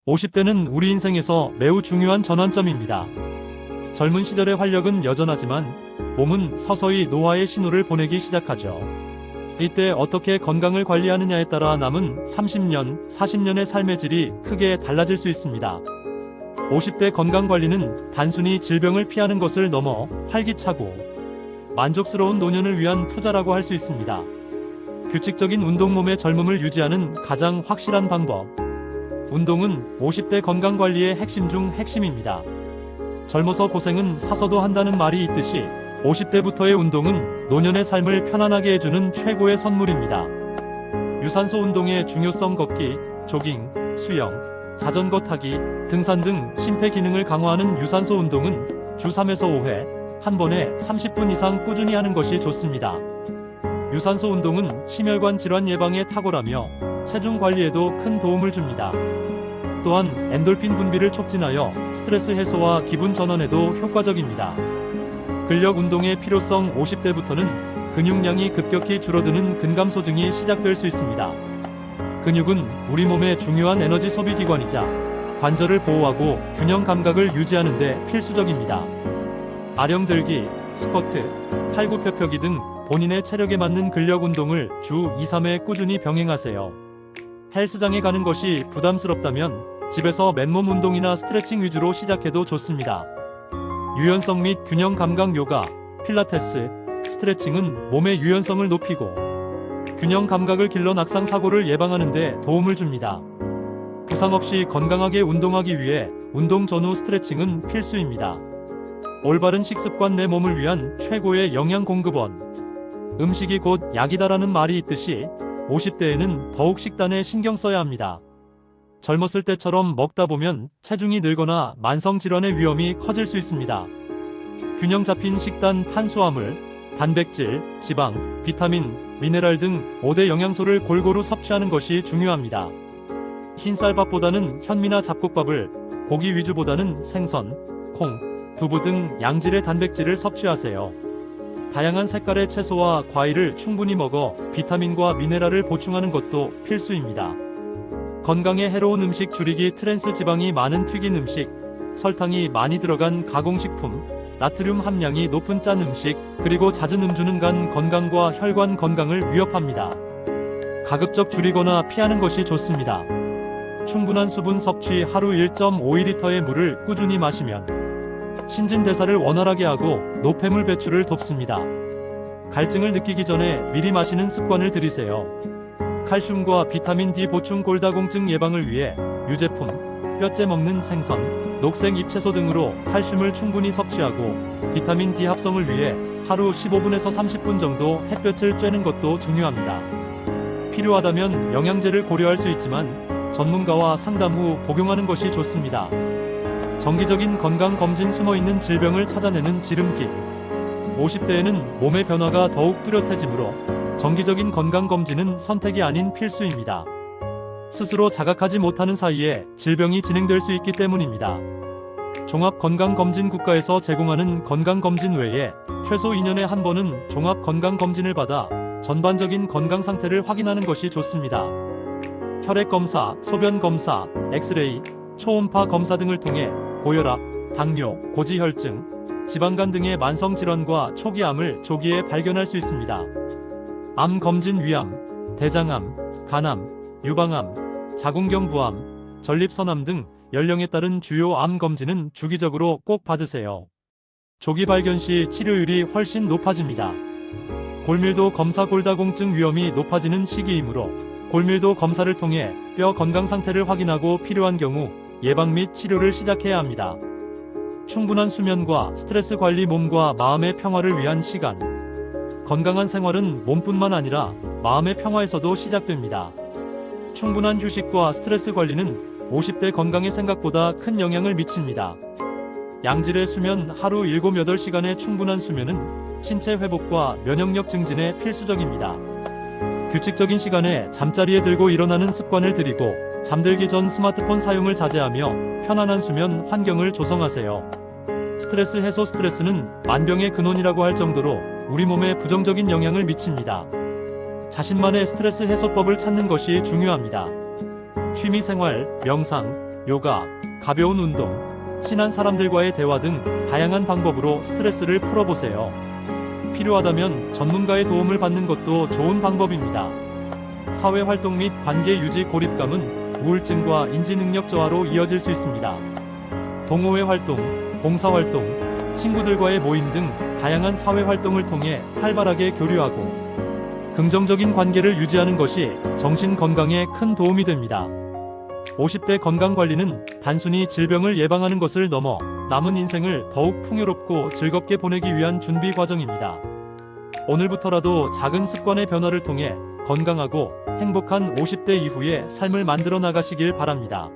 50대는 우리 인생에서 매우 중요한 전환점입니다. 젊은 시절의 활력은 여전하지만 몸은 서서히 노화의 신호를 보내기 시작하죠. 이때 어떻게 건강을 관리하느냐에 따라 남은 30년, 40년의 삶의 질이 크게 달라질 수 있습니다. 50대 건강관리는 단순히 질병을 피하는 것을 넘어 활기차고 만족스러운 노년을 위한 투자라고 할 수 있습니다. 규칙적인 운동 몸의 젊음을 유지하는 가장 확실한 방법. 운동은 50대 건강관리의 핵심 중 핵심입니다. 젊어서 고생은 사서도 한다는 말이 있듯이 50대부터의 운동은 노년의 삶을 편안하게 해주는 최고의 선물입니다. 유산소 운동의 중요성. 걷기, 조깅, 수영, 자전거 타기, 등산 등 심폐 기능을 강화하는 유산소 운동은 주 3에서 5회, 한 번에 30분 이상 꾸준히 하는 것이 좋습니다. 유산소 운동은 심혈관 질환 예방에 탁월하며 체중 관리에도 큰 도움을 줍니다. 또한 엔돌핀 분비를 촉진하여 스트레스 해소와 기분 전환에도 효과적입니다. 근력 운동의 필요성. 50대부터는 근육량이 급격히 줄어드는 근감소증이 시작될 수 있습니다. 근육은 우리 몸의 중요한 에너지 소비 기관이자 관절을 보호하고 균형 감각을 유지하는 데 필수적입니다. 아령 들기, 스쿼트, 팔굽혀펴기 등 본인의 체력에 맞는 근력 운동을 주 2-3회 꾸준히 병행하세요. 헬스장에 가는 것이 부담스럽다면 집에서 맨몸 운동이나 스트레칭 위주로 시작해도 좋습니다. 유연성 및 균형 감각. 요가, 필라테스, 스트레칭은 몸의 유연성을 높이고 균형 감각을 길러 낙상 사고를 예방하는 데 도움을 줍니다. 부상 없이 건강하게 운동하기 위해 운동 전후 스트레칭은 필수입니다. 올바른 식습관. 내 몸을 위한 최고의 영양 공급원. 음식이 곧 약이다라는 말이 있듯이 50대에는 더욱 식단에 신경 써야 합니다. 젊었을 때처럼 먹다 보면 체중이 늘거나 만성질환의 위험이 커질 수 있습니다. 균형 잡힌 식단. 탄수화물, 단백질, 지방, 비타민, 미네랄 등 5대 영양소를 골고루 섭취하는 것이 중요합니다. 흰쌀밥보다는 현미나 잡곡밥을, 고기 위주보다는 생선, 콩, 두부 등 양질의 단백질을 섭취하세요. 다양한 색깔의 채소와 과일을 충분히 먹어 비타민과 미네랄을 보충하는 것도 필수입니다. 건강에 해로운 음식 줄이기. 트랜스 지방이 많은 튀긴 음식, 설탕이 많이 들어간 가공식품, 나트륨 함량이 높은 짠 음식, 그리고 잦은 음주는 간 건강과 혈관 건강을 위협합니다. 가급적 줄이거나 피하는 것이 좋습니다. 충분한 수분 섭취. 하루 1.5리터의 물을 꾸준히 마시면 신진대사를 원활하게 하고 노폐물 배출을 돕습니다. 갈증을 느끼기 전에 미리 마시는 습관을 들이세요. 칼슘과 비타민 D 보충. 골다공증 예방을 위해 유제품, 뼈째 먹는 생선, 녹색 잎채소 등으로 칼슘을 충분히 섭취하고 비타민 D 합성을 위해 하루 15분에서 30분 정도 햇볕을 쬐는 것도 중요합니다. 필요하다면 영양제를 고려할 수 있지만 전문가와 상담 후 복용하는 것이 좋습니다. 정기적인 건강검진. 숨어있는 질병을 찾아내는 지름길. 50대에는 몸의 변화가 더욱 뚜렷해지므로 정기적인 건강검진은 선택이 아닌 필수입니다. 스스로 자각하지 못하는 사이에 질병이 진행될 수 있기 때문입니다. 종합건강검진. 국가에서 제공하는 건강검진 외에 최소 2년에 한 번은 종합건강검진을 받아 전반적인 건강 상태를 확인하는 것이 좋습니다. 혈액검사, 소변검사, 엑스레이, 초음파 검사 등을 통해 고혈압, 당뇨, 고지혈증, 지방간 등의 만성질환과 초기암을 조기에 발견할 수 있습니다. 암검진. 위암, 대장암, 간암, 유방암, 자궁경부암, 전립선암 등 연령에 따른 주요 암 검진은 주기적으로 꼭 받으세요. 조기 발견 시 치료율이 훨씬 높아집니다. 골밀도 검사. 골다공증 위험이 높아지는 시기이므로 골밀도 검사를 통해 뼈 건강 상태를 확인하고 필요한 경우 예방 및 치료를 시작해야 합니다. 충분한 수면과 스트레스 관리. 몸과 마음의 평화를 위한 시간. 건강한 생활은 몸뿐만 아니라 마음의 평화에서도 시작됩니다. 충분한 휴식과 스트레스 관리는 50대 건강에 생각보다 큰 영향을 미칩니다. 양질의 수면. 하루 7-8시간의 충분한 수면은 신체 회복과 면역력 증진에 필수적입니다. 규칙적인 시간에 잠자리에 들고 일어나는 습관을 들이고 잠들기 전 스마트폰 사용을 자제하며 편안한 수면 환경을 조성하세요. 스트레스 해소. 스트레스는 만병의 근원이라고 할 정도로 우리 몸에 부정적인 영향을 미칩니다. 자신만의 스트레스 해소법을 찾는 것이 중요합니다. 취미생활, 명상, 요가, 가벼운 운동, 친한 사람들과의 대화 등 다양한 방법으로 스트레스를 풀어보세요. 필요하다면 전문가의 도움을 받는 것도 좋은 방법입니다. 사회활동 및 관계 유지 고립감은 우울증과 인지능력 저하로 이어질 수 있습니다. 동호회 활동, 봉사활동, 친구들과의 모임 등 다양한 사회활동을 통해 활발하게 교류하고 긍정적인 관계를 유지하는 것이 정신 건강에 큰 도움이 됩니다. 50대 건강관리는 단순히 질병을 예방하는 것을 넘어 남은 인생을 더욱 풍요롭고 즐겁게 보내기 위한 준비 과정입니다. 오늘부터라도 작은 습관의 변화를 통해 건강하고 행복한 50대 이후의 삶을 만들어 나가시길 바랍니다.